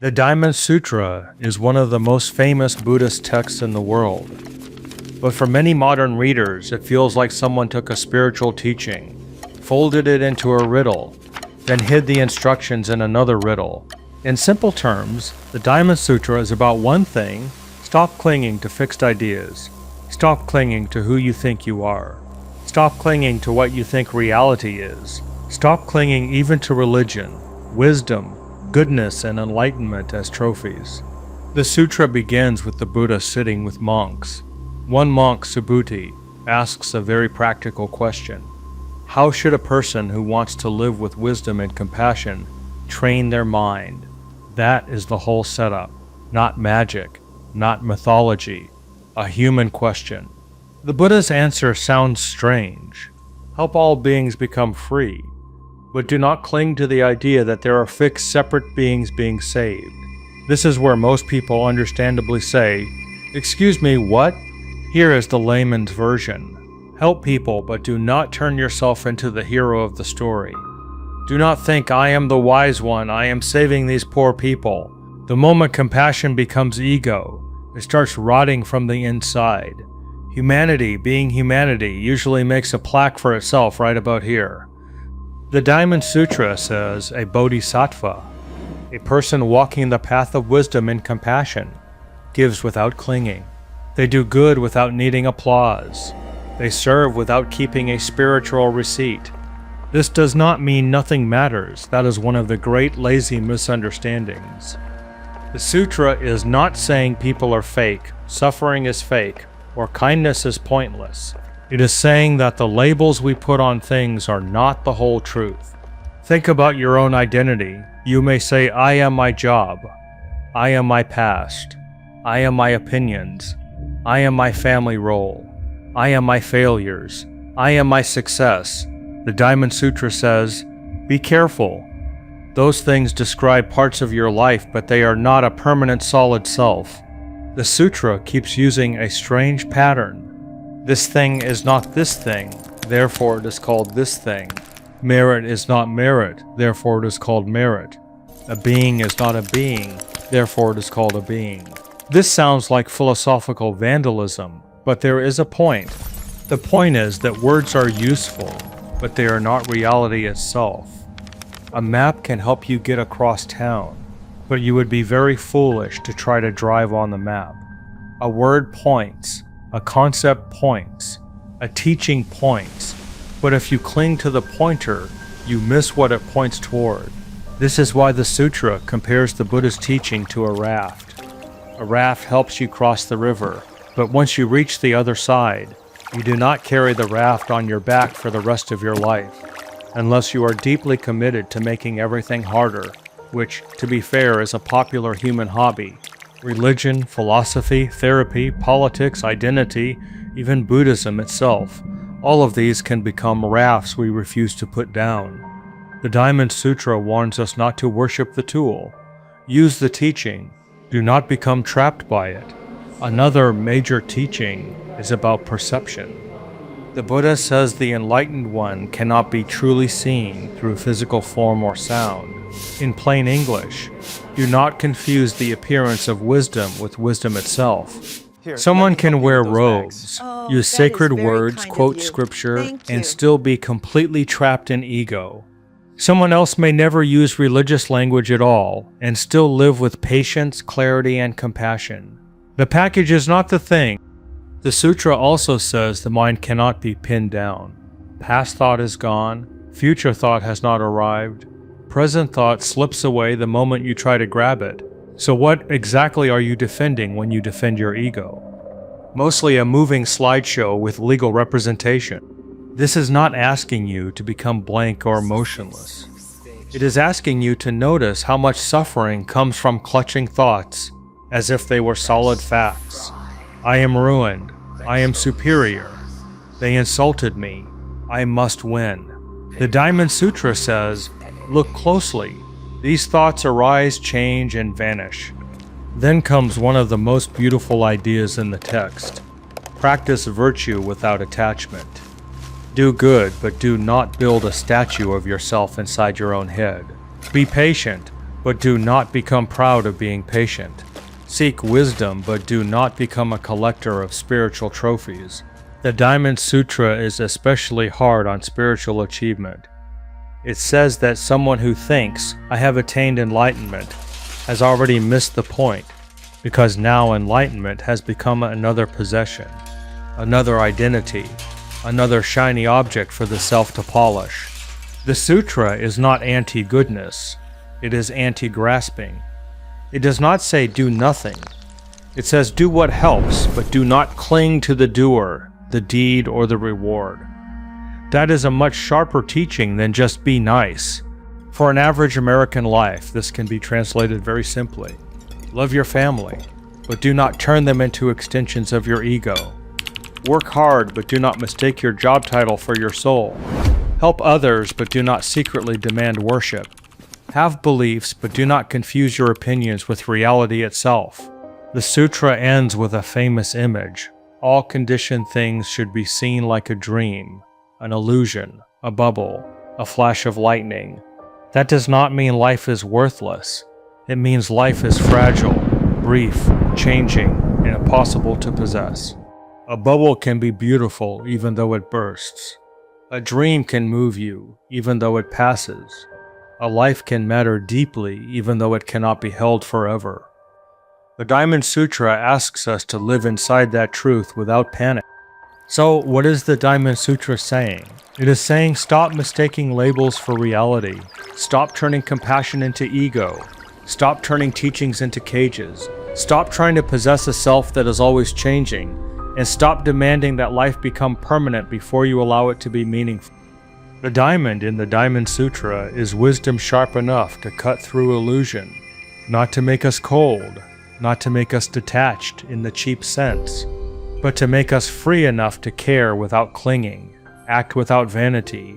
The Diamond Sutra is one of the most famous Buddhist texts in the world. But for many modern readers, it feels like someone took a spiritual teaching, folded it into a riddle, then hid the instructions in another riddle. In simple terms, the Diamond Sutra is about one thing: stop clinging to fixed ideas. Stop clinging to who you think you are. Stop clinging to what you think reality is. Stop clinging even to religion, wisdom, goodness, and enlightenment as trophies. The sutra begins with the Buddha sitting with monks. One monk, Subhuti, asks a very practical question. How should a person who wants to live with wisdom and compassion train their mind? That is the whole setup. Not magic, not mythology, a human question. The Buddha's answer sounds strange. Help all beings become free, but do not cling to the idea that there are fixed separate beings being saved. This is where most people understandably say, "Excuse me, what?" Here is the layman's version. Help people, but do not turn yourself into the hero of the story. Do not think, "I am the wise one, I am saving these poor people." The moment compassion becomes ego, it starts rotting from the inside. Humanity, being humanity, usually makes a plaque for itself right about here. The Diamond Sutra says a bodhisattva, a person walking the path of wisdom and compassion, gives without clinging. They do good without needing applause. They serve without keeping a spiritual receipt. This does not mean nothing matters. That is one of the great lazy misunderstandings. The sutra is not saying people are fake, suffering is fake, or kindness is pointless. It is saying that the labels we put on things are not the whole truth. Think about your own identity. You may say, "I am my job. I am my past. I am my opinions. I am my family role. I am my failures. I am my success." The Diamond Sutra says, be careful. Those things describe parts of your life, but they are not a permanent solid self. The sutra keeps using a strange pattern. This thing is not this thing, therefore it is called this thing. Merit is not merit, therefore it is called merit. A being is not a being, therefore it is called a being. This sounds like philosophical vandalism, but there is a point. The point is that words are useful, but they are not reality itself. A map can help you get across town, but you would be very foolish to try to drive on the map. A word points, a concept points, a teaching points, but if you cling to the pointer, you miss what it points toward. This is why the sutra compares the Buddha's teaching to a raft. A raft helps you cross the river, but once you reach the other side, you do not carry the raft on your back for the rest of your life, unless you are deeply committed to making everything harder, which, to be fair, is a popular human hobby. Religion, philosophy, therapy, politics, identity, even Buddhism itself, all of these can become rafts we refuse to put down. The Diamond Sutra warns us not to worship the tool. Use the teaching. Do not become trapped by it. Another major teaching is about perception. The Buddha says the enlightened one cannot be truly seen through physical form or sound. In plain English, do not confuse the appearance of wisdom with wisdom itself. Someone can wear robes, use sacred words, quote scripture, and still be completely trapped in ego. Someone else may never use religious language at all and still live with patience, clarity, and compassion. The package is not the thing. The sutra also says the mind cannot be pinned down. Past thought is gone, future thought has not arrived, present thought slips away the moment you try to grab it. So what exactly are you defending when you defend your ego? Mostly a moving slideshow with legal representation. This is not asking you to become blank or motionless. It is asking you to notice how much suffering comes from clutching thoughts as if they were solid facts. I am ruined. I am superior. They insulted me. I must win. The Diamond Sutra says, look closely. These thoughts arise, change, and vanish. Then comes one of the most beautiful ideas in the text. Practice virtue without attachment. Do good, but do not build a statue of yourself inside your own head. Be patient, but do not become proud of being patient. Seek wisdom, but do not become a collector of spiritual trophies. The Diamond Sutra is especially hard on spiritual achievement. It says that someone who thinks, "I have attained enlightenment," has already missed the point, because now enlightenment has become another possession, another identity, another shiny object for the self to polish. The sutra is not anti-goodness, it is anti-grasping. It does not say do nothing. It says do what helps, but do not cling to the doer, the deed, or the reward. That is a much sharper teaching than just be nice. For an average American life, this can be translated very simply. Love your family, but do not turn them into extensions of your ego. Work hard, but do not mistake your job title for your soul. Help others, but do not secretly demand worship. Have beliefs, but do not confuse your opinions with reality itself. The sutra ends with a famous image. All conditioned things should be seen like a dream, an illusion, a bubble, a flash of lightning. That does not mean life is worthless. It means life is fragile, brief, changing, and impossible to possess. A bubble can be beautiful even though it bursts. A dream can move you even though it passes. A life can matter deeply even though it cannot be held forever. The Diamond Sutra asks us to live inside that truth without panic. So, what is the Diamond Sutra saying? It is saying stop mistaking labels for reality. Stop turning compassion into ego. Stop turning teachings into cages. Stop trying to possess a self that is always changing. And stop demanding that life become permanent before you allow it to be meaningful. The diamond in the Diamond Sutra is wisdom sharp enough to cut through illusion, not to make us cold, not to make us detached in the cheap sense, but to make us free enough to care without clinging, act without vanity,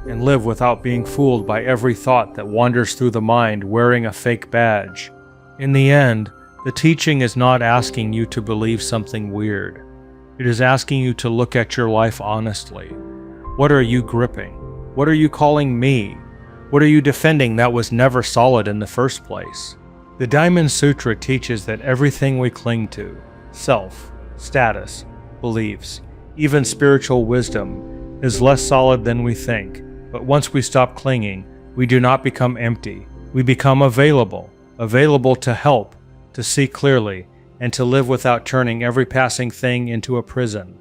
and live without being fooled by every thought that wanders through the mind wearing a fake badge. In the end, the teaching is not asking you to believe something weird. It is asking you to look at your life honestly. What are you gripping? What are you calling me? What are you defending that was never solid in the first place? The Diamond Sutra teaches that everything we cling to, self, status, beliefs, even spiritual wisdom, is less solid than we think. But once we stop clinging, we do not become empty. We become available to help, to see clearly, and to live without turning every passing thing into a prison.